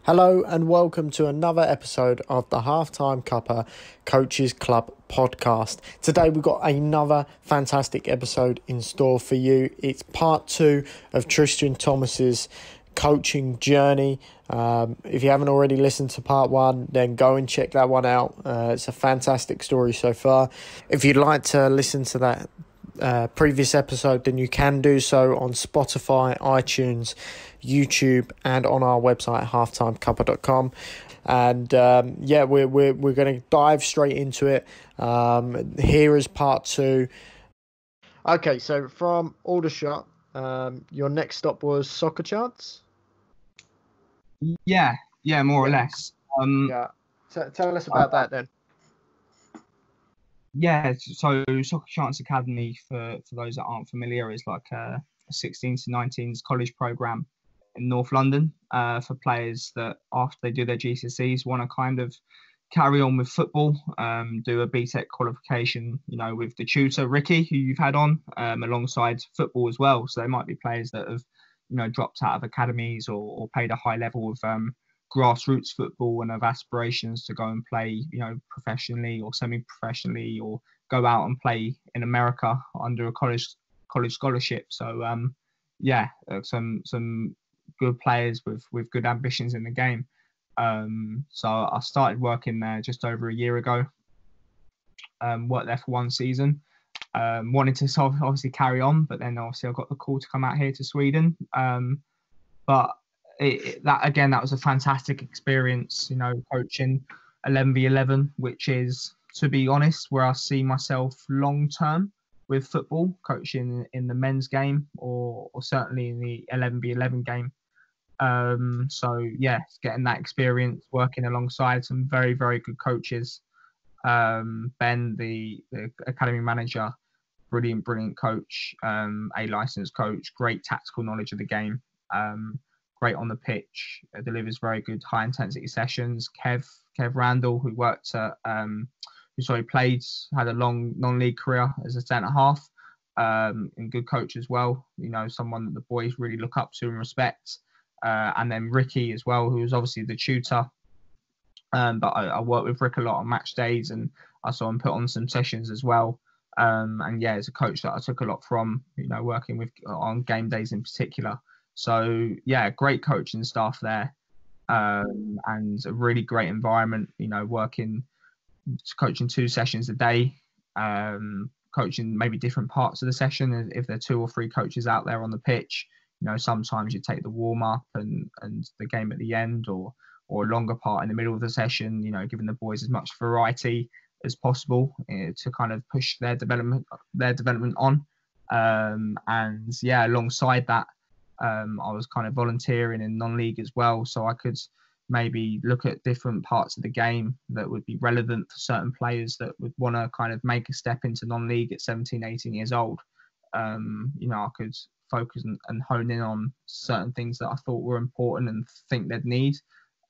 Hello and welcome to another episode of the Halftime Cuppa Coaches Club podcast. Today we've got another fantastic episode in store for you. It's part 2 of Tristan Thomas's coaching journey. If you haven't already listened to part 1, then go and check that one out. It's a fantastic story so far. If you'd like to listen to that previous episode, then you can do so on Spotify, iTunes, YouTube, and on our website halftimecuppa.com. And we're going to dive straight into it. Here is part 2. Okay, so from Aldershot, your next stop was Soccer Chance? Yeah, more or less. Tell us about that then. Yeah, so Soccer Chance Academy, for those that aren't familiar, is like a 16 to 19s college program in North London for players that after they do their GCSEs want to kind of carry on with football, do a BTEC qualification, with the tutor Ricky, who you've had on, alongside football as well. So they might be players that have, dropped out of academies or played a high level of grassroots football and have aspirations to go and play, professionally or semi-professionally, or go out and play in America under a college scholarship. So some good players with good ambitions in the game. So I started working there just over a year ago. Worked there for one season. Wanted to obviously carry on, but then obviously I got the call to come out here to Sweden. But that was a fantastic experience, coaching 11v11, which is, to be honest, where I see myself long term with football, coaching in the men's game or certainly in the 11v11 game. Getting that experience, working alongside some very, very good coaches. Ben, the academy manager, brilliant coach, a licensed coach, great tactical knowledge of the game. Great on the pitch, delivers very good high intensity sessions. Kev Randall, who had a long non-league career as a centre half, and good coach as well. Someone that the boys really look up to and respect. And then Ricky as well, who was obviously the tutor. But I worked with Rick a lot on match days, and I saw him put on some sessions as well. As a coach that I took a lot from, working with on game days in particular. So great coaching staff there, and a really great environment. Coaching 2 sessions a day, coaching maybe different parts of the session. If there are 2 or 3 coaches out there on the pitch, sometimes you take the warm up and the game at the end, or a longer part in the middle of the session. Giving the boys as much variety as possible to kind of push their development on. Alongside that. I was kind of volunteering in non-league as well, so I could maybe look at different parts of the game that would be relevant for certain players that would want to kind of make a step into non-league at 17, 18 years old. I could focus and hone in on certain things that I thought were important and think they'd need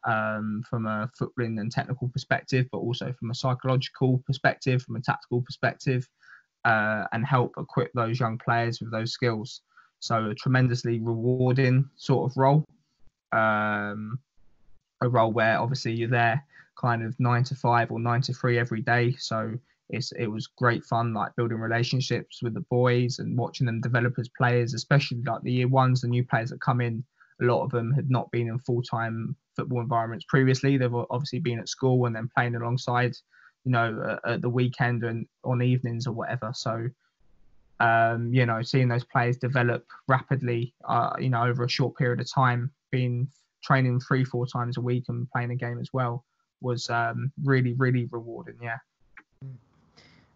from a footballing and technical perspective, but also from a psychological perspective, from a tactical perspective, and help equip those young players with those skills. So a tremendously rewarding sort of role, a role where obviously you're there kind of 9 to 5 or 9 to 3 every day. So it was great fun, like building relationships with the boys and watching them develop as players, especially like the year ones, the new players that come in. A lot of them had not been in full-time football environments previously. They've obviously been at school and then playing alongside, at the weekend and on evenings or whatever. So seeing those players develop rapidly, over a short period of time, being training 3-4 times a week and playing a game as well was really, really rewarding.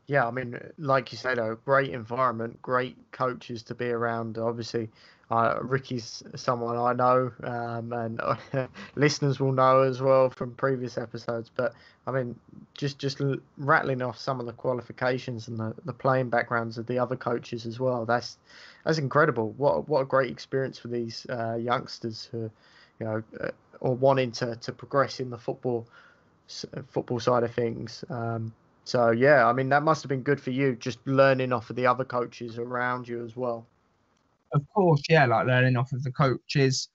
Yeah, I mean, like you said, a great environment, great coaches to be around. Obviously, Ricky's someone I know, and listeners will know as well from previous episodes. But I mean, just rattling off some of the qualifications and the playing backgrounds of the other coaches as well. That's incredible. What a great experience for these youngsters who, are wanting to progress in the football side of things. I mean, that must have been good for you, just learning off of the other coaches around you as well. Of course, like learning off of the coaches,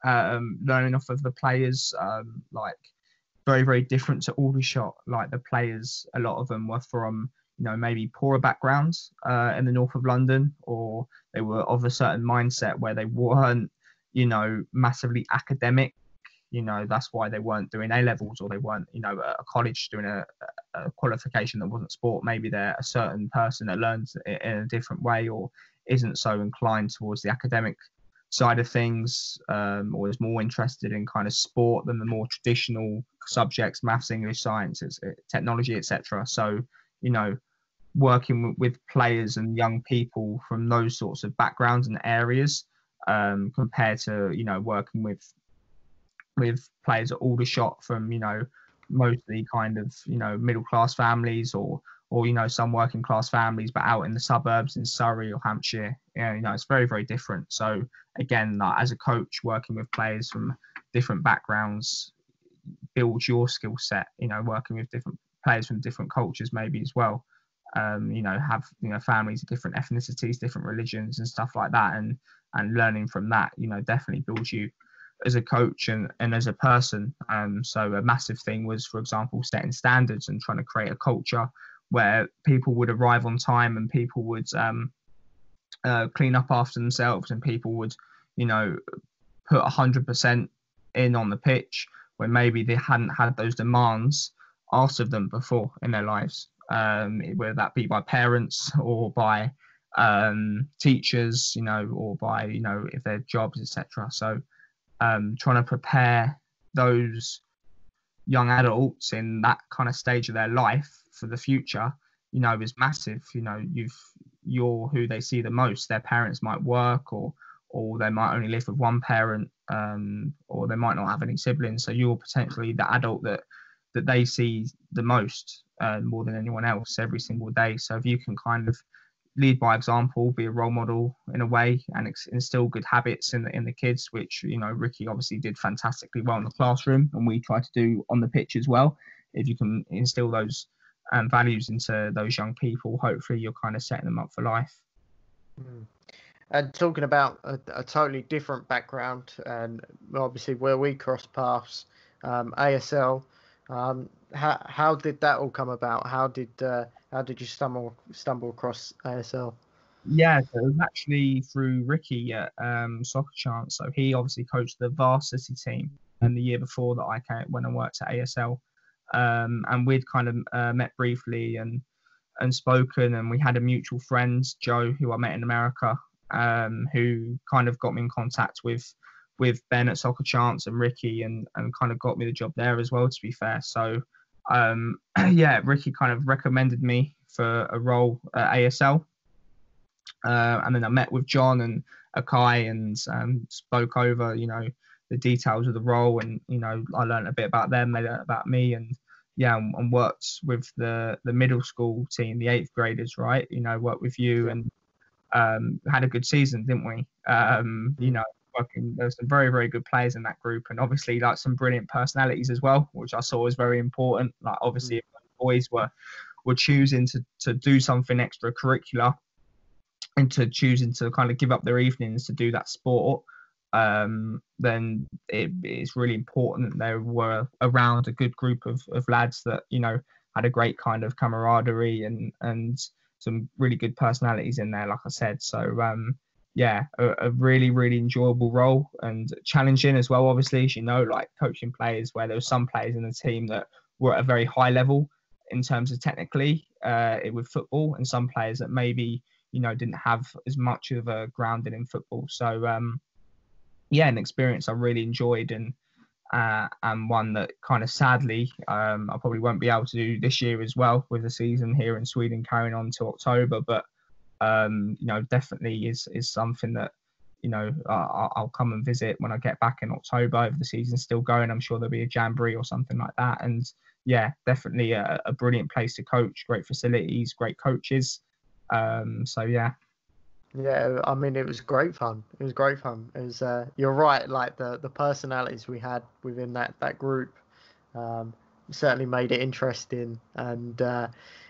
learning off of the players, like very, very different to Aldershot. Like the players, a lot of them were from, maybe poorer backgrounds in the north of London, or they were of a certain mindset where they weren't, massively academic. That's why they weren't doing A levels, or they weren't, at a college doing a qualification that wasn't sport. Maybe they're a certain person that learns it in a different way, or isn't so inclined towards the academic side of things, or is more interested in kind of sport than the more traditional subjects, maths, English, science, technology, etc. So, working with players and young people from those sorts of backgrounds and areas, compared to, working with players at Aldershot from, mostly kind of, middle class families, or some working class families, but out in the suburbs in Surrey or Hampshire. It's very, very different. So again, like, as a coach, working with players from different backgrounds builds your skill set. Working with different players from different cultures maybe as well. Have families of different ethnicities, different religions, and stuff like that, and learning from that, definitely builds you as a coach and as a person. So a massive thing was, for example, setting standards and trying to create a culture where people would arrive on time, and people would clean up after themselves, and people would, put 100% in on the pitch when maybe they hadn't had those demands asked of them before in their lives, whether that be by parents or by teachers, or by, if they're jobs, etc. So trying to prepare those young adults in that kind of stage of their life for the future, is massive. You're who they see the most. Their parents might work, or they might only live with one parent, or they might not have any siblings. So you're potentially the adult that they see the most, more than anyone else, every single day. So if you can kind of lead by example, be a role model in a way, and instill good habits in the kids, which, Ricky obviously did fantastically well in the classroom, and we try to do on the pitch as well. If you can instill those values into those young people, hopefully you're kind of setting them up for life. And talking about a totally different background, and obviously where we cross paths, ASL, how did that all come about? How did you stumble across ASL? Yeah, so it was actually through Ricky at Soccer Chance. So he obviously coached the varsity team, and the year before that I came when I worked at ASL, and we'd kind of met briefly and spoken, and we had a mutual friend, Joe, who I met in America, who kind of got me in contact with Ben at Soccer Chance and Ricky, and kind of got me the job there as well, to be fair. So Ricky kind of recommended me for a role at ASL, and then I met with John and Akai and spoke over the details of the role, and I learned a bit about them, they learned about me, and worked with the middle school team, the 8th graders, right? Worked with you, and had a good season, didn't we? There's some very, very good players in that group, and obviously like some brilliant personalities as well, which I saw was very important. Like obviously if boys were choosing to do something extracurricular, and to choosing to kind of give up their evenings to do that sport, then it's really important that there were around a good group of lads that had a great kind of camaraderie and some really good personalities in there, like I said. So a really, really enjoyable role, and challenging as well, obviously, as like coaching players where there were some players in the team that were at a very high level in terms of technically with football, and some players that maybe didn't have as much of a grounding in football. So an experience I really enjoyed, and one that kind of sadly I probably won't be able to do this year as well, with the season here in Sweden carrying on to October. But definitely is something that I'll come and visit when I get back in October. If the season's still going, I'm sure there'll be a jamboree or something like that. And definitely a brilliant place to coach, great facilities, great coaches. Yeah, I mean, it was great fun. It was you're right, like the personalities we had within that group certainly made it interesting, and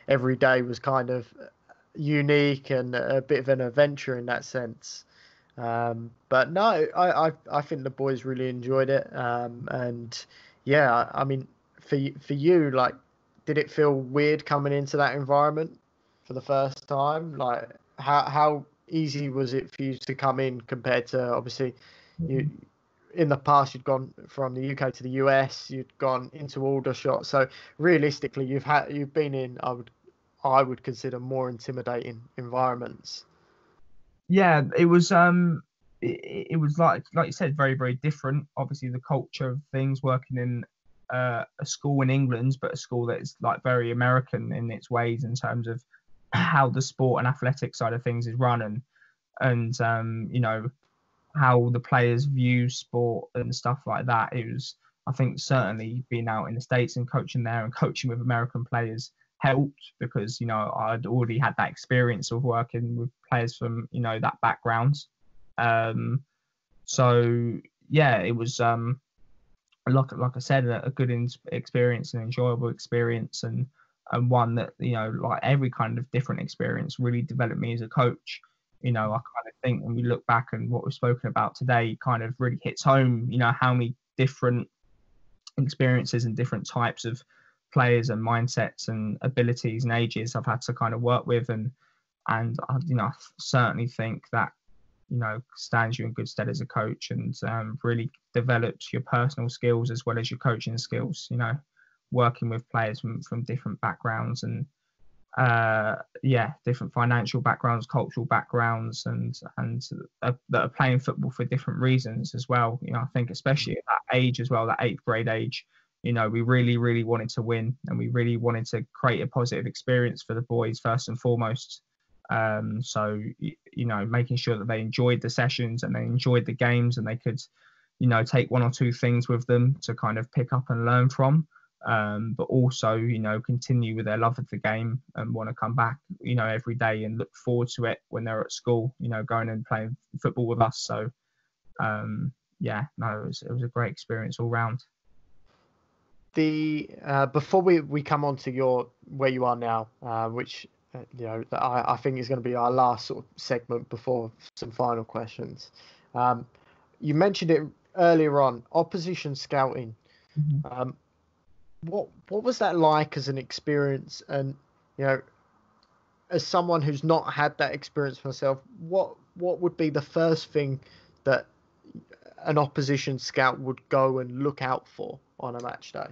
every day was kind of unique and a bit of an adventure in that sense. But no, I think the boys really enjoyed it. And yeah, I mean, for you, like, did it feel weird coming into that environment for the first time? Like, how easy was it for you to come in compared to, obviously, you in the past you'd gone from the UK to the US, you'd gone into Aldershot. So realistically, you've been in, I would consider, more intimidating environments. Yeah, it was it was like you said, very very different. Obviously, the culture of things, working in a school in England, but a school that is like very American in its ways in terms of how the sport and athletic side of things is run, and you know, how the players view sport and stuff like that. It was, I think, certainly being out in the States and coaching there and coaching with American players helped, because, you know, I'd already had that experience of working with players from, you know, that background. Um, so yeah, it was like I said, a good experience, an enjoyable experience, and one that, you know, like every kind of different experience really developed me as a coach. You know, I kind of think when we look back and what we've spoken about today kind of really hits home, you know, how many different experiences and different types of players and mindsets and abilities and ages I've had to kind of work with, and you know, I certainly think that, you know, stands you in good stead as a coach, and really develops your personal skills as well as your coaching skills. You know, working with players from different backgrounds and yeah, different financial backgrounds, cultural backgrounds, and that are playing football for different reasons as well. You know, I think especially at that age as well, that 8th grade age, you know, we really wanted to win, and we really wanted to create a positive experience for the boys first and foremost. So, you know, making sure that they enjoyed the sessions and they enjoyed the games, and they could, you know, take one or two things with them to kind of pick up and learn from. But also, you know, continue with their love of the game and want to come back, you know, every day and look forward to it when they're at school, you know, going and playing football with us. So, yeah, no, it was a great experience all round. The before we come on to your where you are now, which you know, I think is going to be our last sort of segment before some final questions. You mentioned it earlier on, opposition scouting. Mm-hmm. What was that like as an experience? And, you know, as someone who's not had that experience myself, what would be the first thing that an opposition scout would go and look out for on a match day?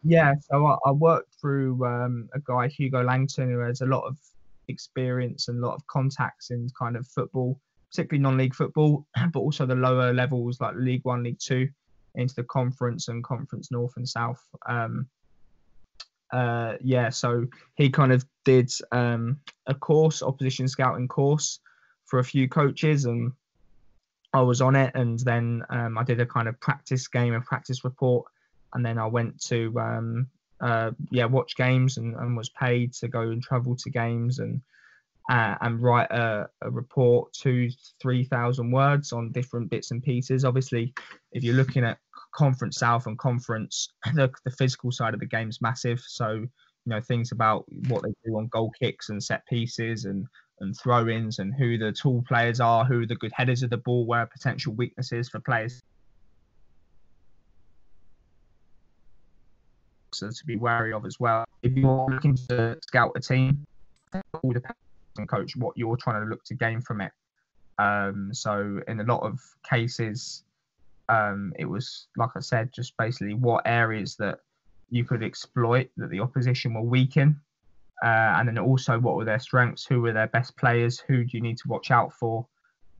Yeah, so I worked through a guy, Hugo Langton, who has a lot of experience and a lot of contacts in kind of football, particularly non-league football, but also the lower levels like League One, League Two, into the conference and Conference North and South. Yeah, so he kind of did a course, opposition scouting course, for a few coaches, and I was on it. And then I did a kind of practice game, a practice report, and then I went to watch games, and was paid to go and travel to games and write a report, 2,000-3,000 words on different bits and pieces. Obviously, if you're looking at Conference South and Conference, the physical side of the game is massive. So, you know, things about what they do on goal kicks and set pieces and throw-ins, and who the tall players are, who are the good headers of the ball, where are potential weaknesses for players to be wary of as well. If you're looking to scout a team, it all depends on coach what you're trying to look to gain from it. So in a lot of cases, it was, like I said, just basically what areas that you could exploit that the opposition will weaken, and then also what were their strengths, who were their best players, who do you need to watch out for,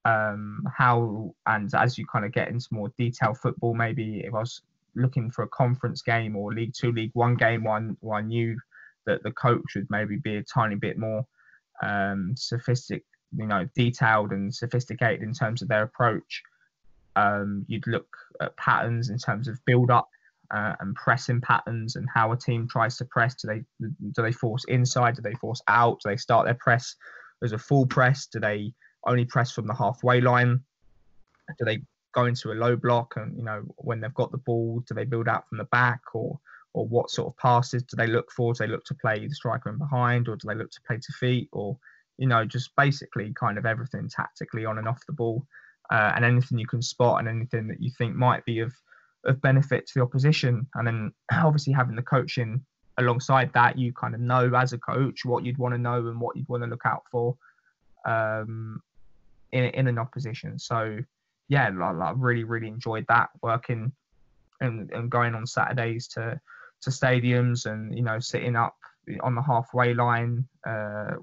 how, and as you kind of get into more detailed football, maybe if I was looking for a conference game or League Two, League One game, one I knew that the coach would maybe be a tiny bit more detailed and sophisticated in terms of their approach. You'd look at patterns in terms of build up and pressing patterns, and how a team tries to press. Do they force inside? Do they force out? Do they start their press as a full press? Do they only press from the halfway line? Do they go into a low block, and, you know, when they've got the ball, do they build out from the back, or what sort of passes do they look for? Do they look to play the striker in behind, or do they look to play to feet, or, you know, just basically kind of everything tactically on and off the ball. and anything you can spot and anything that you think might be of benefit to the opposition. And then obviously having the coaching alongside that, you kind of know as a coach what you'd want to know and what you'd want to look out for in an opposition. So yeah, I really, really enjoyed that, working and going on Saturdays to stadiums and, you know, sitting up on the halfway line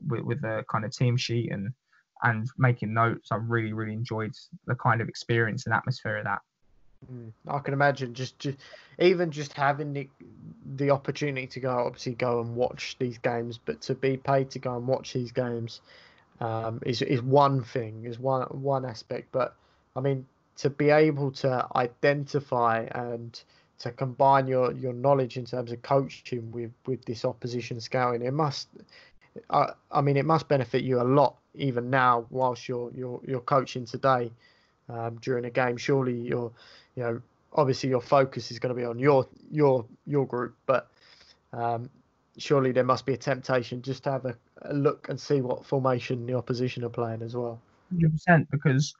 with the kind of team sheet and making notes. I really, really enjoyed the kind of experience and atmosphere of that. I can imagine just even just having the opportunity to go and watch these games, but to be paid to go and watch these games is one thing, is one aspect. But I mean, to be able to identify and to combine your knowledge in terms of coaching with this opposition scouting, it must benefit you a lot even now whilst you're coaching today during a game. Surely obviously your focus is going to be on your group, but surely there must be a temptation just to have a look and see what formation the opposition are playing as well. 100%, because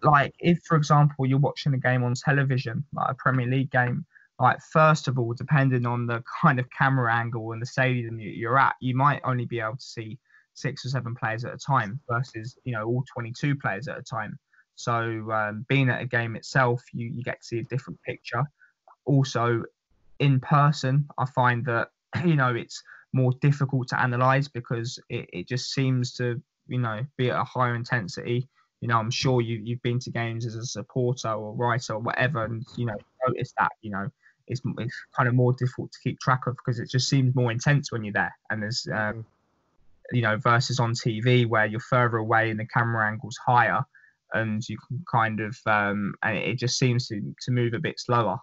like if, for example, you're watching a game on television, like a Premier League game, like first of all, depending on the kind of camera angle and the stadium you're at, you might only be able to see 6 or 7 players at a time versus, you know, all 22 players at a time. So being at a game itself, you get to see a different picture. Also, in person, I find that, you know, it's more difficult to analyse because it just seems to, you know, be at a higher intensity. You know, I'm sure you've been to games as a supporter or writer or whatever, and, you know, notice that, you know, it's kind of more difficult to keep track of because it just seems more intense when you're there. And there's, you know, versus on TV where you're further away and the camera angle's higher, and you can kind of, and it just seems to move a bit slower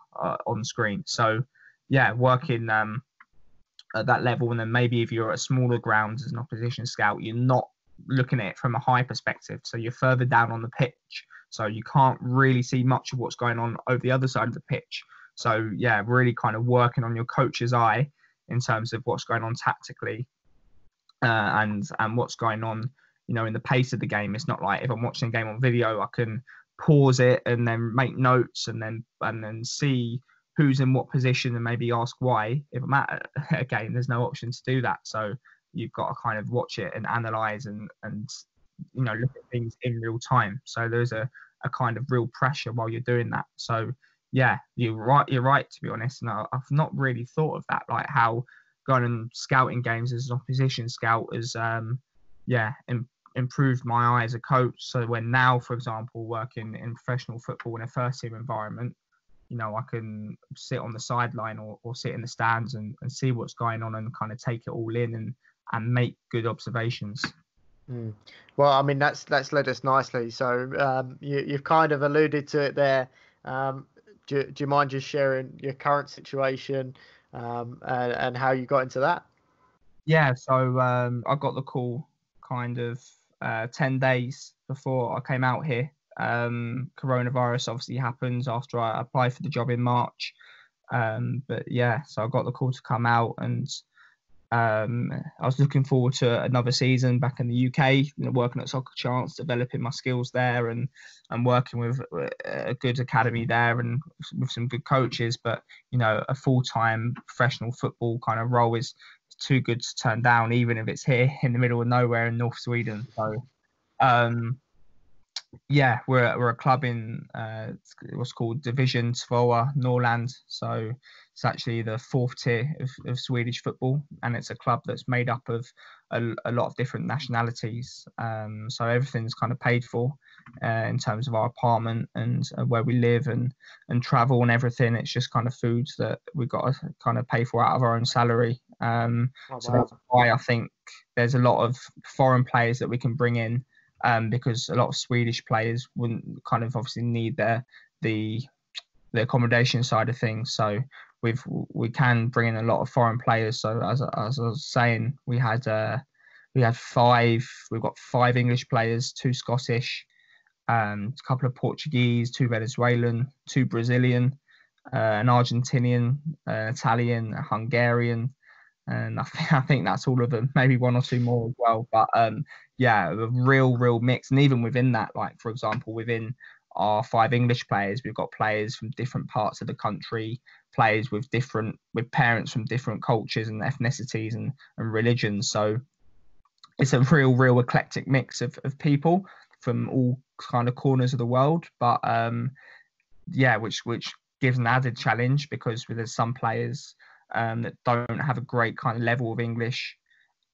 on screen. So, yeah, working at that level, and then maybe if you're at a smaller ground as an opposition scout, you're not looking at it from a high perspective, so you're further down on the pitch, so you can't really see much of what's going on over the other side of the pitch. So yeah, really kind of working on your coach's eye in terms of what's going on tactically and what's going on, you know, in the pace of the game. It's not like if I'm watching a game on video, I can pause it and then make notes and then see who's in what position and maybe ask why. If I'm at a game, there's no option to do that. So you've got to kind of watch it and analyze and you know, look at things in real time. So there's a kind of real pressure while you're doing that. So yeah, you're right to be honest. And I've not really thought of that, like how going and scouting games as an opposition scout has improved my eye as a coach. So when now, for example, working in professional football in a first team environment, you know, I can sit on the sideline or sit in the stands and see what's going on and kind of take it all in and make good observations. Well, I mean, that's led us nicely. So you've kind of alluded to it there. Do you mind just sharing your current situation and how you got into that? Yeah, so I got the call kind of 10 days before I came out here. Coronavirus obviously happens after I applied for the job in March. But yeah, so I got the call to come out, and I was looking forward to another season back in the UK, you know, working at Soccer Chance, developing my skills there and working with a good academy there and with some good coaches. But, you know, a full-time professional football kind of role is too good to turn down, even if it's here in the middle of nowhere in North Sweden. So, yeah, we're a club in what's called Division 2 Norrland. So it's actually the 4th tier of Swedish football, and it's a club that's made up of a lot of different nationalities. So everything's kind of paid for in terms of our apartment and where we live and travel and everything. It's just kind of foods that we've got to kind of pay for out of our own salary. So that's why I think there's a lot of foreign players that we can bring in. Because a lot of Swedish players wouldn't kind of obviously need the accommodation side of things. So we can bring in a lot of foreign players. So as I was saying, we've got 5 English players, 2 Scottish, a couple of Portuguese, 2 Venezuelan, 2 Brazilian, an Argentinian, Italian, a Hungarian, and I think that's all of them, maybe one or two more as well. But yeah, a real mix. And even within that, like for example, within our 5 English players, we've got players from different parts of the country, players with parents from different cultures and ethnicities and religions. So it's a real eclectic mix of people from all kind of corners of the world. But yeah, which gives an added challenge, because there's some players that don't have a great kind of level of English.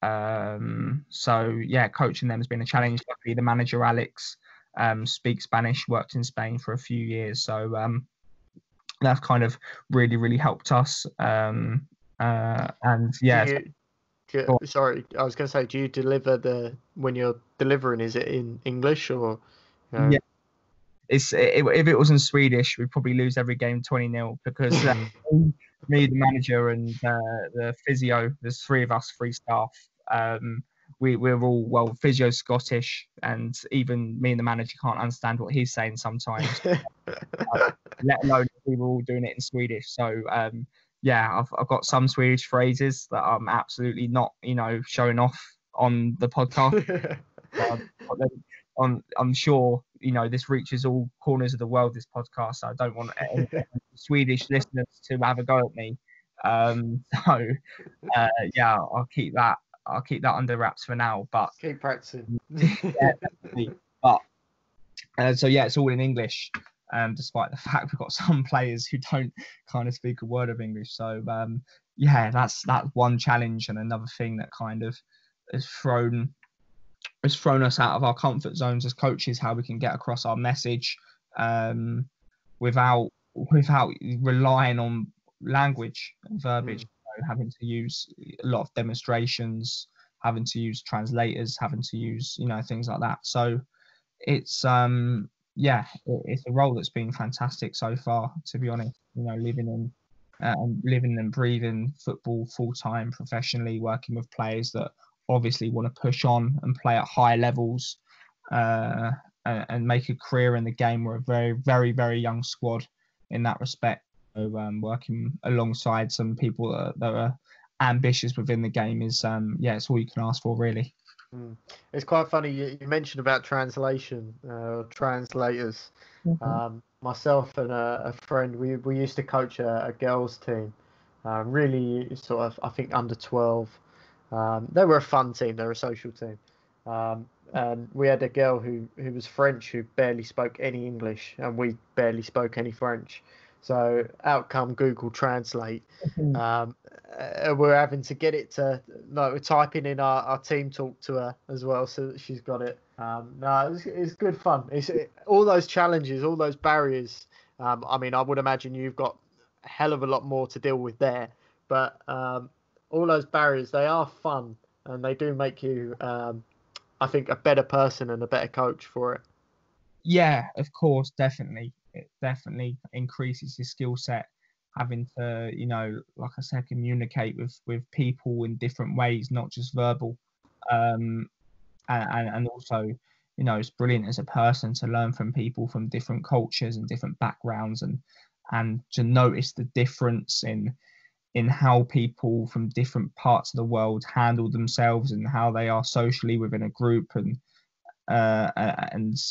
So yeah, coaching them has been a challenge. Luckily, the manager Alex speaks Spanish, worked in Spain for a few years, so that's kind of really helped us. And yeah. Sorry, I was going to say, do you deliver when you're delivering? Is it in English or? Yeah. If it was in Swedish, we'd probably lose every game 20-0, because me, the manager, and the physio, there's 3 of us, 3 staff. We're all, physio Scottish, and even me and the manager can't understand what he's saying sometimes. Let alone if we were all doing it in Swedish. So yeah, I've got some Swedish phrases that I'm absolutely not, showing off on the podcast. I'm sure this reaches all corners of the world, this podcast, so I don't want any Swedish listeners to have a go at me. So yeah, I'll keep that under wraps for now, but keep practicing. Yeah, definitely. But so yeah, it's all in English, despite the fact we've got some players who don't kind of speak a word of English. So yeah, that's one challenge, and another thing that kind of has thrown us out of our comfort zones as coaches, how we can get across our message without relying on language and verbiage. Having to use a lot of demonstrations, having to use translators, having to use things like that. So it's yeah, it's a role that's been fantastic so far, to be honest. Living and breathing football full time, professionally, working with players that obviously want to push on and play at high levels and make a career in the game. We're a very young squad in that respect. So working alongside some people that are ambitious within the game is yeah, it's all you can ask for, really. It's quite funny you mentioned about translation, translators. Myself and a friend, we used to coach a girls team, really sort of, I think, under 12. They were a fun team, they were a social team, and we had a girl who was French, who barely spoke any English, and we barely spoke any French. So out come Google Translate. We're having to get it to, we're typing in our team talk to her as well, so that she's got it. No, it's good fun. It's all those challenges, all those barriers. I mean, I would imagine you've got a hell of a lot more to deal with there, but all those barriers, they are fun, and they do make you, I think, a better person and a better coach for it. Yeah, of course, definitely. It definitely increases your skill set, having to, like I said, communicate with people in different ways, not just verbal. And also, it's brilliant as a person to learn from people from different cultures and different backgrounds, and to notice the difference in how people from different parts of the world handle themselves and how they are socially within a group, and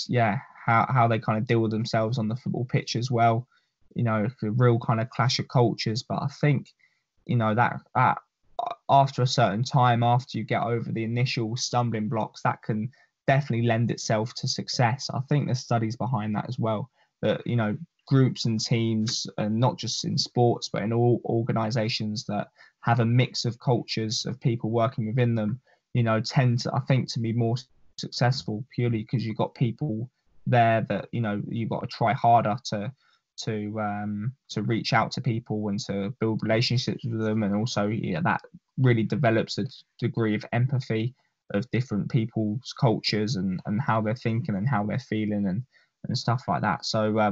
yeah, how they kind of deal with themselves on the football pitch as well. A real kind of clash of cultures. But I think, that after a certain time, after you get over the initial stumbling blocks, that can definitely lend itself to success. I think there's studies behind that as well, that, groups and teams, and not just in sports, but in all organizations that have a mix of cultures of people working within them, tend to, I think, to be more successful, purely because you've got people there that you've got to try harder to reach out to people and to build relationships with them, and also that really develops a degree of empathy of different people's cultures and how they're thinking and how they're feeling and stuff like that. So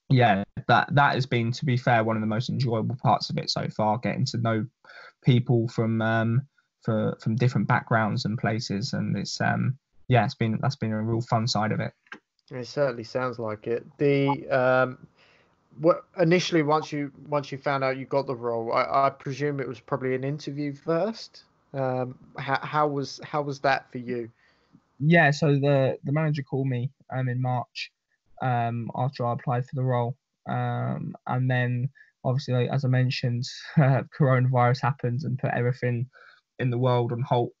yeah, that has been, to be fair, one of the most enjoyable parts of it so far, getting to know people from different backgrounds and places, and it's yeah, that's been a real fun side of it. It certainly sounds like it. what initially once you found out you got the role, I presume it was probably an interview first. How was that for you? Yeah, so the manager called me in March after I applied for the role. And then obviously, like, as I mentioned, coronavirus happened and put everything in the world on hold.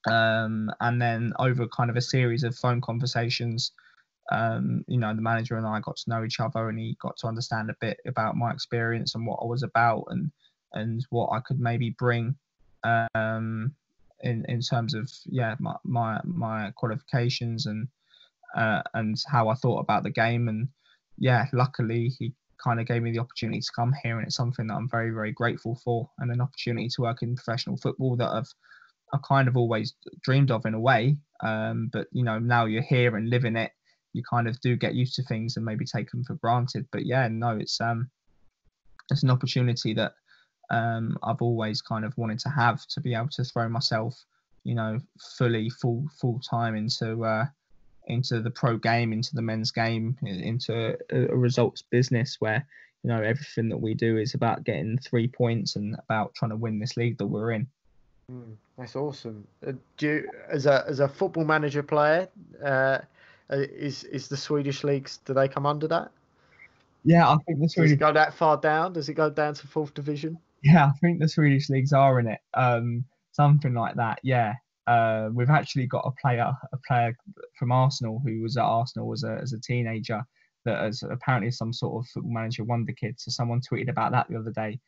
And then over kind of a series of phone conversations, the manager and I got to know each other, and he got to understand a bit about my experience and what I was about, and what I could maybe bring in terms of my qualifications and how I thought about the game. And yeah, luckily he kind of gave me the opportunity to come here, and it's something that I'm very, very grateful for, and an opportunity to work in professional football that I've kind of always dreamed of in a way. But now you're here and living it, you kind of do get used to things and maybe take them for granted. But yeah, no, it's an opportunity that I've always kind of wanted to have, to be able to throw myself, full time into the pro game, into the men's game, into a results business where everything that we do is about getting 3 points and about trying to win this league that we're in. That's awesome. Do you, as a football manager player, is the Swedish leagues, do they come under that? Yeah, I think the Swedish. Does it go that far down? Does it go down to 4th division? Yeah, I think the Swedish leagues are in it. Something like that. Yeah. We've actually got a player from Arsenal who was at Arsenal as a teenager that is apparently some sort of football manager wonder kid. So someone tweeted about that the other day.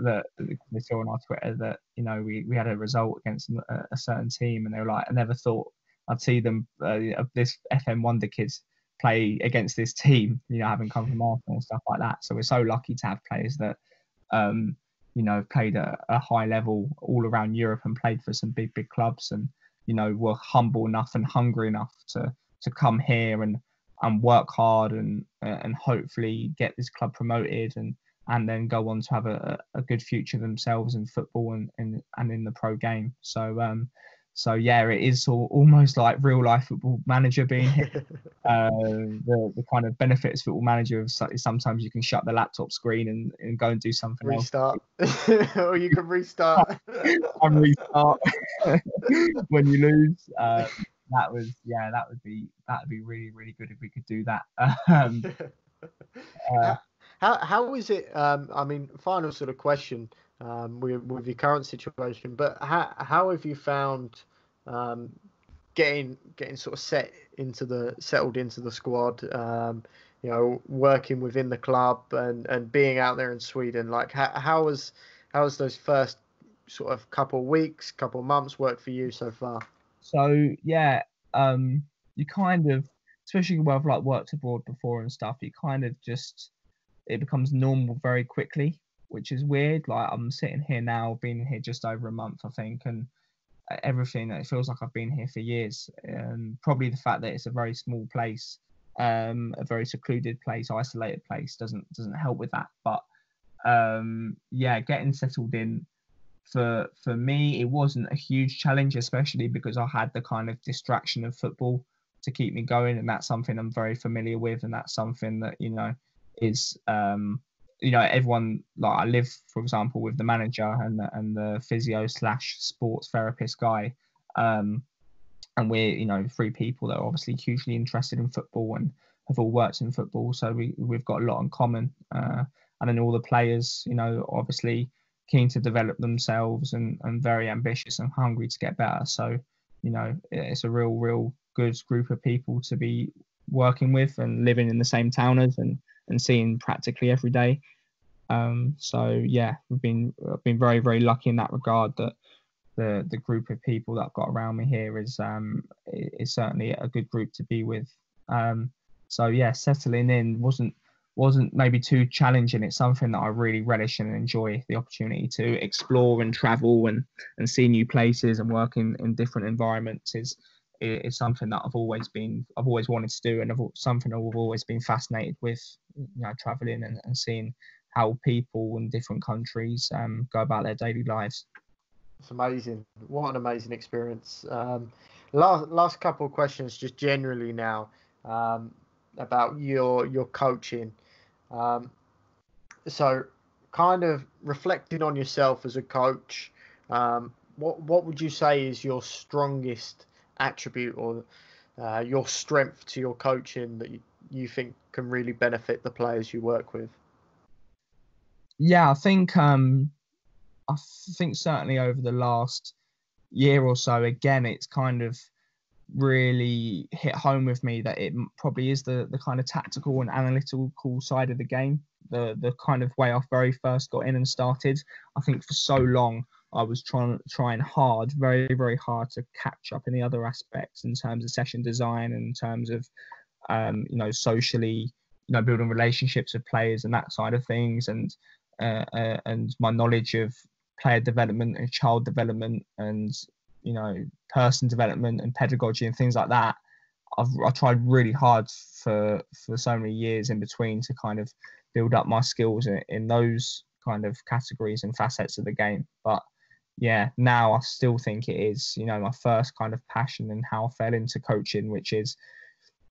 That they saw on our Twitter that we had a result against a certain team, and they were like, I never thought I'd see them this FM wonder kids play against this team, having come from Arsenal and stuff like that. So we're so lucky to have players that played at a high level all around Europe and played for some big clubs, and were humble enough and hungry enough to come here and work hard and hopefully get this club promoted and then go on to have a good future themselves in football and in the pro game. So yeah, it is almost like real life football manager being here. The kind of benefits of football manager is sometimes you can shut the laptop screen and go and do something restart. Or you can restart and restart when you lose. That would be really, really good if we could do that. How is it? I mean, final sort of question with your current situation, but how have you found getting sort of settled into the squad? Working within the club and being out there in Sweden. Like, how has those first sort of couple weeks, couple months worked for you so far? So yeah, you kind of, especially where I've like worked abroad before and stuff, you kind of just, it becomes normal very quickly, which is weird. Like, I'm sitting here now, been here just over a month, I think, and everything, it feels like I've been here for years. Probably the fact that it's a very small place, a very secluded place, isolated place, doesn't help with that. But yeah, getting settled in, for me, it wasn't a huge challenge, especially because I had the kind of distraction of football to keep me going, and that's something I'm very familiar with, and that's something that is everyone, like, I live, for example, with the manager and the physio / sports therapist guy, and we're 3 people that are obviously hugely interested in football and have all worked in football, so we've got a lot in common, and then all the players obviously keen to develop themselves and very ambitious and hungry to get better. So it's a real good group of people to be working with and living in the same town as and seeing practically every day. So yeah, I've been very, very lucky in that regard, that the group of people that I've got around me here is certainly a good group to be with. So yeah, settling in wasn't maybe too challenging. It's something that I really relish and enjoy, the opportunity to explore and travel and see new places and work in different environments is something that I've always wanted to do, and something I've always been fascinated with, traveling and seeing how people in different countries go about their daily lives. It's amazing. What an amazing experience. Last couple of questions, just generally now, about your coaching. So, kind of reflecting on yourself as a coach, what would you say is your strongest attribute or your strength to your coaching that you think can really benefit the players you work with? Yeah, I think certainly over the last year or so, again, it's kind of really hit home with me that it probably is the kind of tactical and analytical side of the game, the kind of way I very first got in and started. I think for so long I was trying hard, very, very hard to catch up in the other aspects in terms of session design and in terms of socially, building relationships with players and that side of things, and my knowledge of player development and child development and person development and pedagogy and things like that. I tried really hard for so many years in between to kind of build up my skills in those kind of categories and facets of the game. But yeah, now I still think it is, my first kind of passion and how I fell into coaching, which is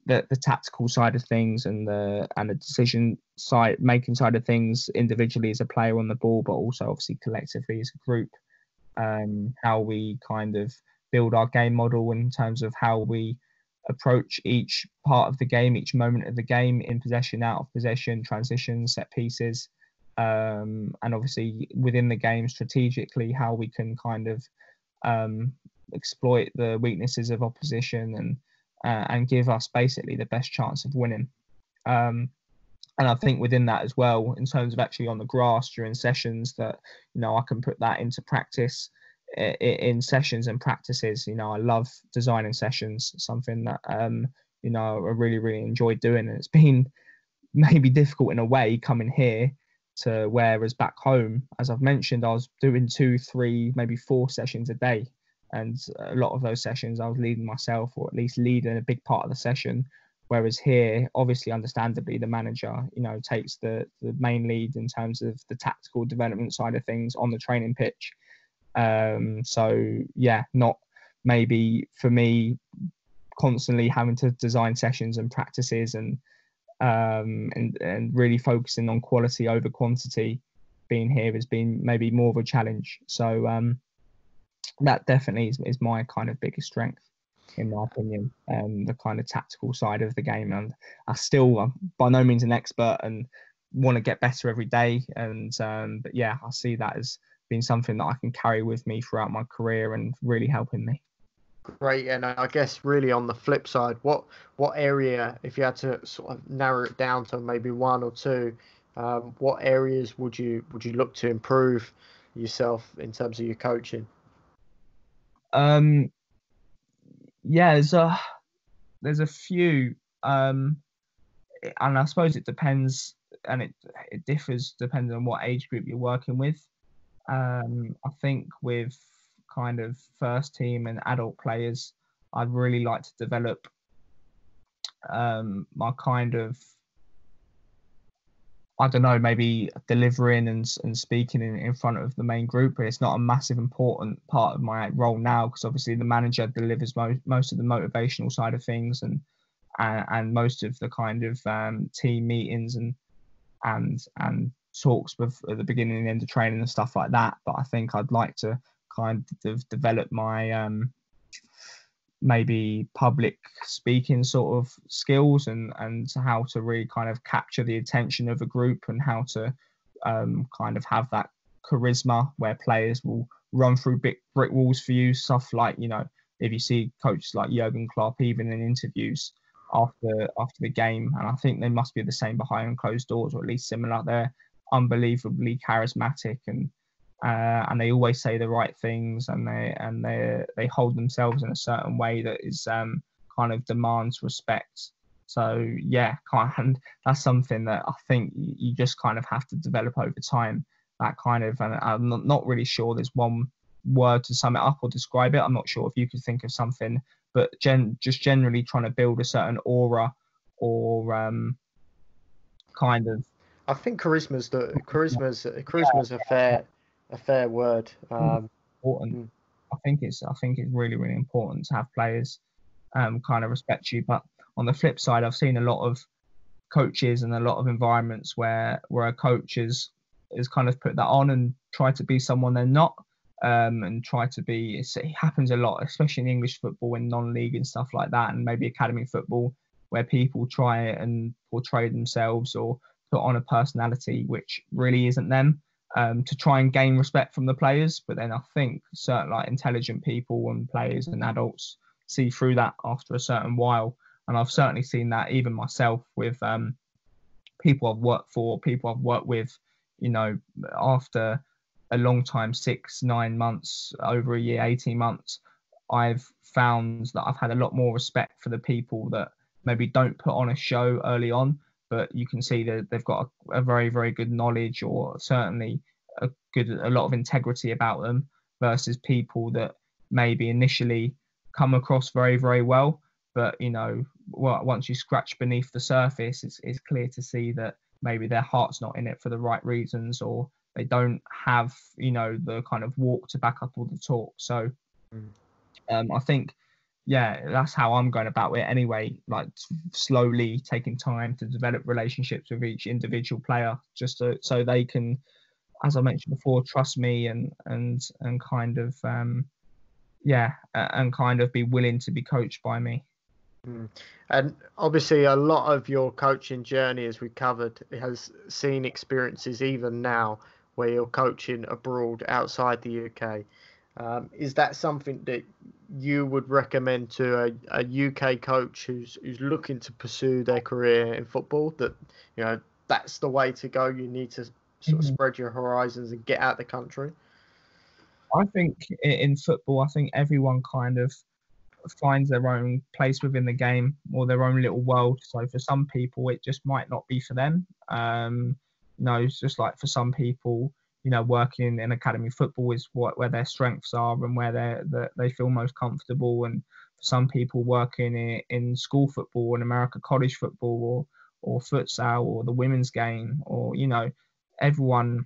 the tactical side of things and the decision side making side of things individually as a player on the ball, but also obviously collectively as a group. How we kind of build our game model in terms of how we approach each part of the game, each moment of the game, in possession, out of possession, transitions, set pieces, and obviously within the game strategically, how we can kind of exploit the weaknesses of opposition and give us basically the best chance of winning. And I think within that as well, in terms of actually on the grass during sessions, that I can put that into practice in sessions and practices. I love designing sessions, something that I really, really enjoy doing. And it's been maybe difficult in a way coming here to whereas back home, as I've mentioned, I was doing 2, 3, maybe 4 sessions a day. And a lot of those sessions I was leading myself, or at least leading a big part of the session. Whereas here, obviously, understandably, the manager, takes the main lead in terms of the tactical development side of things on the training pitch. So yeah, not maybe for me constantly having to design sessions and practices and really focusing on quality over quantity. Being here has been maybe more of a challenge. So that definitely is my kind of biggest strength, in my opinion, the kind of tactical side of the game. And I'm by no means an expert and want to get better every day. And but yeah, I see that as being something that I can carry with me throughout my career and really helping me. Great. And I guess really on the flip side, what area, if you had to sort of narrow it down to maybe 1 or 2, what areas would you look to improve yourself in terms of your coaching? Yeah, there's a few, and I suppose it depends, and it differs depending on what age group you're working with. I think with kind of first team and adult players, I'd really like to develop my kind of, I don't know, maybe delivering and speaking in front of the main group. It's not a massive important part of my role now, because obviously the manager delivers most of the motivational side of things and most of the kind of team meetings and talks at the beginning and end of training and stuff like that. But I think I'd like to kind of develop my maybe public speaking sort of skills and how to really kind of capture the attention of a group and how to kind of have that charisma where players will run through brick walls for you. Stuff like, if you see coaches like Jurgen Klopp, even in interviews after the game, and I think they must be the same behind closed doors, or at least similar. They're unbelievably charismatic and they always say the right things, and they hold themselves in a certain way that is kind of demands respect. So yeah, and that's something that I think you just kind of have to develop over time. That kind of, and I'm not really sure there's one word to sum it up or describe it. I'm not sure if you could think of something, but just generally trying to build a certain aura or kind of. I think charisma's a fair word. Important. I think it's really, really important to have players kind of respect you. But on the flip side, I've seen a lot of coaches and a lot of environments where a coach is kind of put that on and try to be someone they're not, and try to be. It happens a lot, especially in English football and non-league and stuff like that, and maybe academy football, where people try and portray themselves or put on a personality which really isn't them, to try and gain respect from the players. But then I think certain like intelligent people and players and adults see through that after a certain while. And I've certainly seen that even myself with people I've worked for, people I've worked with, after a long time, 6, 9 months, over a year, 18 months, I've found that I've had a lot more respect for the people that maybe don't put on a show early on, but you can see that they've got a very, very good knowledge, or certainly a lot of integrity about them, versus people that maybe initially come across very, very well. But, once you scratch beneath the surface, it's clear to see that maybe their heart's not in it for the right reasons, or they don't have, the kind of walk to back up all the talk. So I think, that's how I'm going about it anyway, like slowly taking time to develop relationships with each individual player, just so they can, as I mentioned before, trust me and kind of, and kind of be willing to be coached by me. And obviously a lot of your coaching journey, as we covered, has seen experiences even now where you're coaching abroad outside the UK. Is that something that you would recommend to a UK coach who's looking to pursue their career in football, that that's the way to go? You need to sort of spread your horizons and get out of the country? I think in football, I think everyone kind of finds their own place within the game, or their own little world. So for some people, it just might not be for them. It's just like for some people, working in academy football is where their strengths are and where they feel most comfortable. And for some people, working in school football, in America, college football, or futsal, or the women's game, or everyone.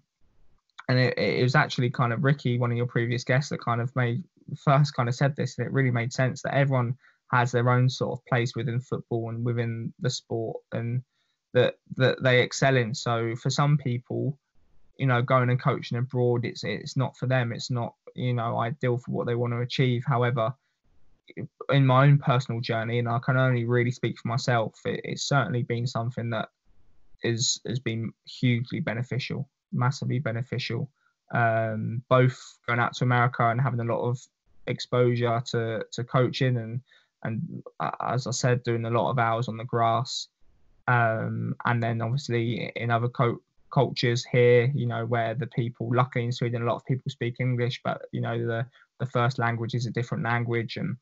And it was actually kind of Ricky, one of your previous guests, that kind of first said this, and it really made sense, that everyone has their own sort of place within football and within the sport, and that they excel in. So for some people, going and coaching abroad, it's not for them. It's not, ideal for what they want to achieve. However, in my own personal journey, and I can only really speak for myself, it's certainly been something that has been hugely beneficial, massively beneficial. Both going out to America and having a lot of exposure to coaching, and as I said, doing a lot of hours on the grass, and then obviously in other cultures here, where the people, luckily in Sweden, a lot of people speak English, but the first language is a different language, and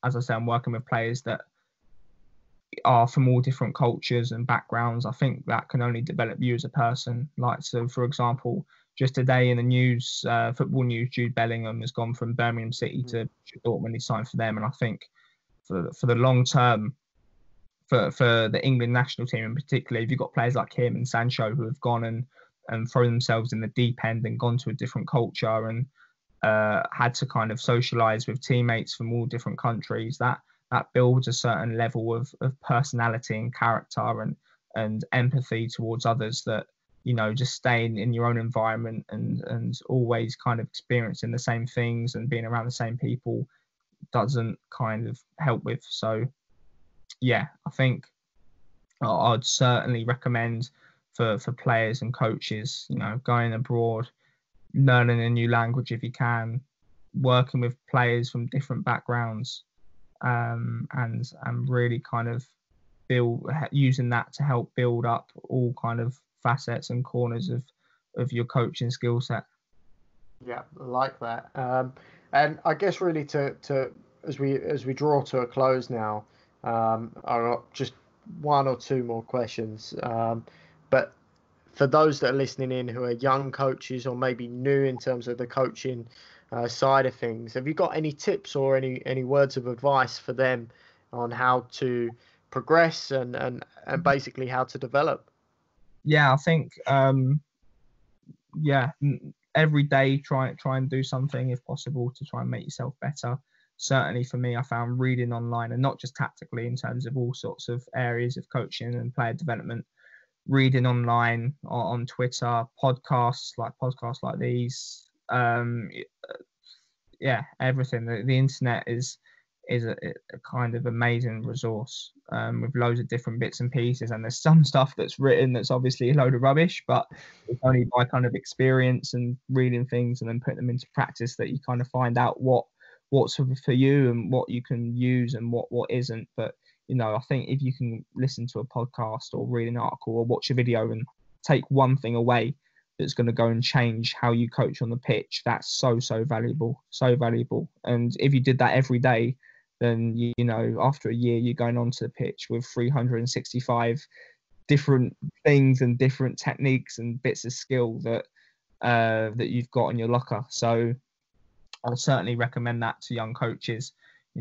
as I said, I'm working with players that are from all different cultures and backgrounds. I think that can only develop you as a person. Like, so for example, just today in the news, football news, Jude Bellingham has gone from Birmingham City to Dortmund. He signed for them, and I think for the long term, for the England national team in particular, if you've got players like him and Sancho who have gone and thrown themselves in the deep end and gone to a different culture and had to kind of socialise with teammates from all different countries, that builds a certain level of personality and character and empathy towards others, that just staying in your own environment and always kind of experiencing the same things and being around the same people doesn't kind of help with. So I think I'd certainly recommend for players and coaches, going abroad, learning a new language if you can, working with players from different backgrounds, and really kind of using that to help build up all kind of facets and corners of your coaching skill set. Yeah, I like that. And I guess really to as we draw to a close now, I've got just one or two more questions. But for those that are listening in who are young coaches or maybe new in terms of the coaching side of things, have you got any tips or any words of advice for them on how to progress and basically how to develop? Yeah, I think every day try and do something if possible to try and make yourself better. certainly for me, I found reading online, and not just tactically in terms of all sorts of areas of coaching and player development, reading online on Twitter, podcasts like these, yeah, everything. The internet is a kind of amazing resource, with loads of different bits and pieces. And there's some stuff that's written that's obviously a load of rubbish, but it's only by kind of experience and reading things and then putting them into practice that you kind of find out what's for you and what you can use and what isn't. But I think if you can listen to a podcast or read an article or watch a video and take one thing away that's going to go and change how you coach on the pitch, that's so valuable. And if you did that every day, then after a year you're going onto the pitch with 365 different things and different techniques and bits of skill that you've got in your locker. So I'll certainly recommend that to young coaches.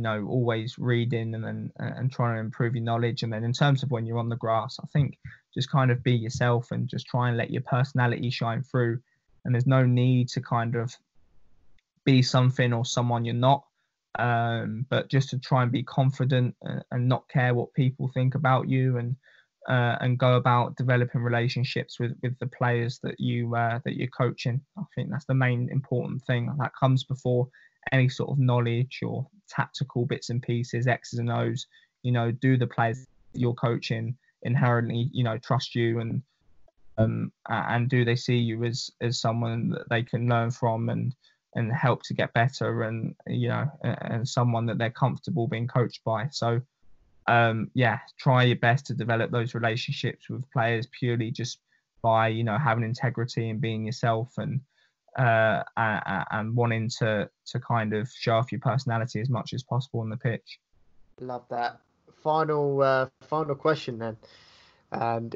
Always reading and trying to improve your knowledge. And then in terms of when you're on the grass, I think just kind of be yourself and just try and let your personality shine through. And there's no need to kind of be something or someone you're not, but just to try and be confident and not care what people think about you, and go about developing relationships with the players that you're coaching. I think that's the main important thing. That comes before any sort of knowledge or tactical bits and pieces, X's and O's. Do the players that you're coaching inherently, trust you, and do they see you as someone that they can learn from and help to get better, and and someone that they're comfortable being coached by. So try your best to develop those relationships with players purely just by having integrity and being yourself, and wanting to kind of show off your personality as much as possible on the pitch. Love that. Final question then. And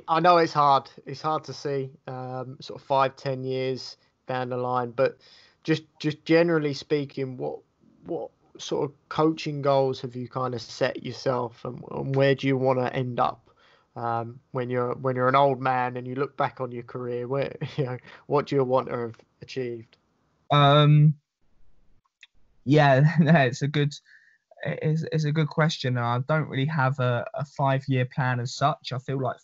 I know it's hard to see sort of 5-10 years down the line, but just generally speaking, what sort of coaching goals have you kind of set yourself, and where do you want to end up when you're an old man and you look back on your career? Where what do you want to have achieved? It's a good question. I don't really have a 5-year plan as such. I feel like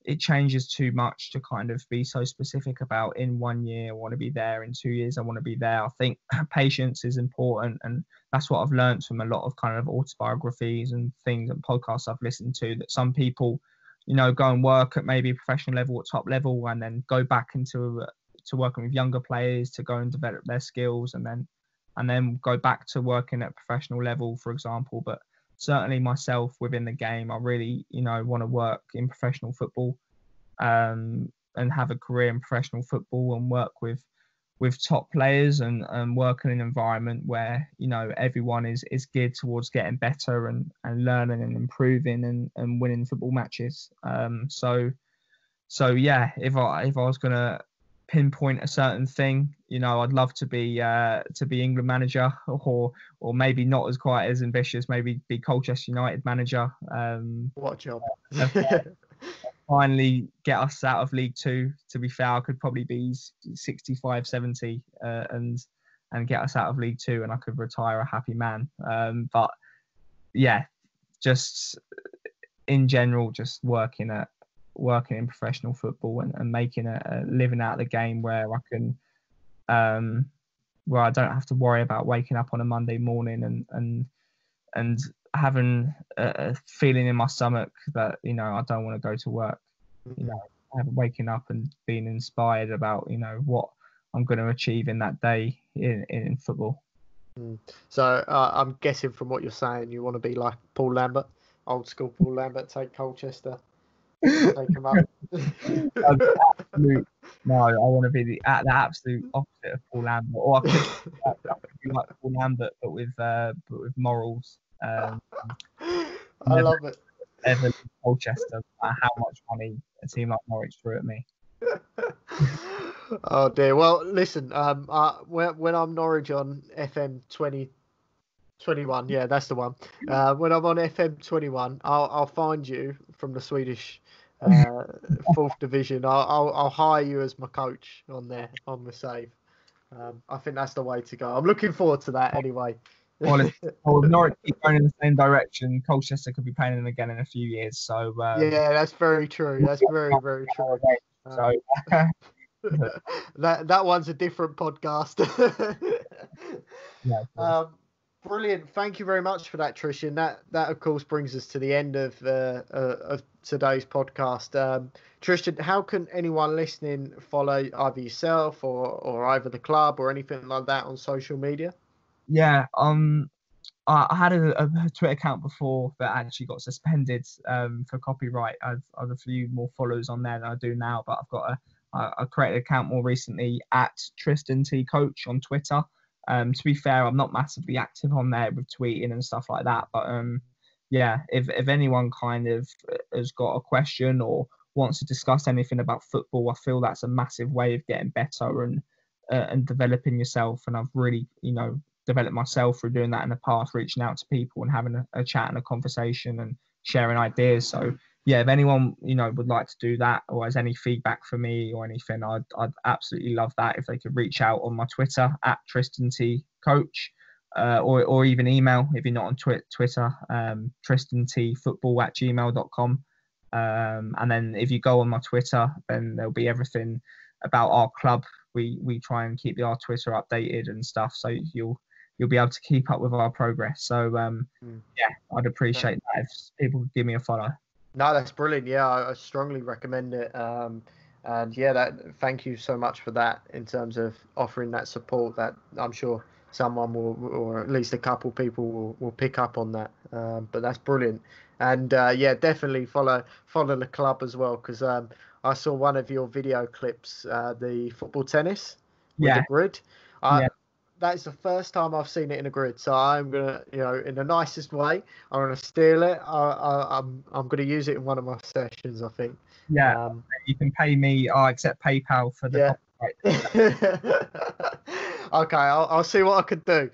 it changes too much to kind of be so specific about in 1 year I want to be there, in 2 years I want to be there. I think patience is important, and that's what I've learned from a lot of kind of autobiographies and things and podcasts I've listened to, that some people go and work at maybe a professional level or top level and then go back into to working with younger players to go and develop their skills, and then go back to working at professional level, for example. But certainly myself within the game, I really, want to work in professional football, and have a career in professional football, and work with top players, and work in an environment where, everyone is geared towards getting better and learning and improving and winning football matches. So yeah, if I was going to pinpoint a certain thing, I'd love to be England manager, or maybe not as quite as ambitious, maybe be Colchester United manager. What a job. Finally get us out of League Two. To be fair, I could probably be 65, 70 and get us out of League Two, and I could retire a happy man. But yeah, just in general, just working in professional football and making a living out of the game where I can, where I don't have to worry about waking up on a Monday morning and having a feeling in my stomach that, I don't want to go to work. Waking up and being inspired about, what I'm going to achieve in that day in football. So I'm guessing from what you're saying, you want to be like Paul Lambert, old school Paul Lambert, take Colchester. Take him up. No, I want to be the absolute opposite of Paul Lambert, or I could be like Paul Lambert, but with morals. I love it. Ever Colchester, how much money a team like Norwich threw at me. Oh dear. Well, listen. When I'm Norwich on FM 21, yeah, that's the one. When I'm on FM 21, I'll find you from the Swedish 4th division. I'll hire you as my coach on there on the save. I think that's the way to go. I'm looking forward to that anyway. Well, if Norwich keep going in the same direction, Colchester could be playing them again in a few years. So yeah, that's very true. That's very, very true. So that one's a different podcast. yeah. Brilliant. Thank you very much for that, Tristan. That of course brings us to the end of today's podcast. Tristan, how can anyone listening follow either yourself or either the club or anything like that on social media? Yeah. I had a Twitter account before that actually got suspended for copyright. I've a few more followers on there than I do now, but I've got I created an account more recently at Tristan T Coach on Twitter. To be fair, I'm not massively active on there with tweeting and stuff like that. But yeah, if anyone kind of has got a question or wants to discuss anything about football, I feel that's a massive way of getting better and developing yourself. And I've really, developed myself through doing that in the past, reaching out to people and having a chat and a conversation and sharing ideas. So yeah, if anyone would like to do that or has any feedback for me or anything, I'd absolutely love that if they could reach out on my Twitter at Tristan T Coach, or even email if you're not on Twitter, tristantfootball@gmail.com. And then if you go on my Twitter, then there'll be everything about our club. We try and keep our Twitter updated and stuff, so you'll be able to keep up with our progress. So yeah, I'd appreciate that if people could give me a follow. No, that's brilliant. Yeah, I strongly recommend it. And yeah, thank you so much for that in terms of offering that support. That I'm sure someone will, or at least a couple people will pick up on that. But that's brilliant. And yeah, definitely follow the club as well, because I saw one of your video clips, the football tennis with the grid. That's the first time I've seen it in a grid, so I'm gonna, in the nicest way, I'm gonna steal it. I'm gonna use it in one of my sessions, I think. Yeah, you can pay me. I accept PayPal for the copyright. Okay, I'll see what I can do.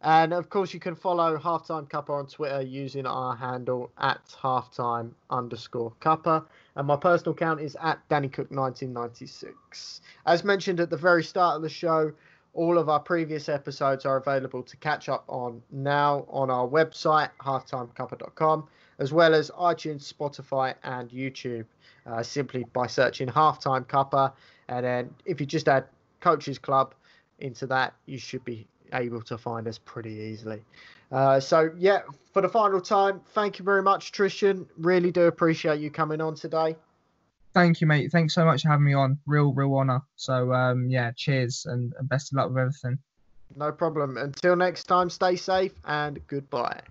And of course, you can follow Halftime Cuppa on Twitter using our handle at halftime_Cuppa. And my personal account is at DannyCook1996. As mentioned at the very start of the show, all of our previous episodes are available to catch up on now on our website, halftimecuppa.com, as well as iTunes, Spotify, and YouTube, simply by searching Halftime Cuppa. And then if you just add Coaches Club into that, you should be able to find us pretty easily. So yeah, for the final time, thank you very much, Tristan. Really do appreciate you coming on today. Thank you, mate. Thanks so much for having me on. Real honor. So yeah, cheers and best of luck with everything. No problem. Until next time, stay safe and goodbye.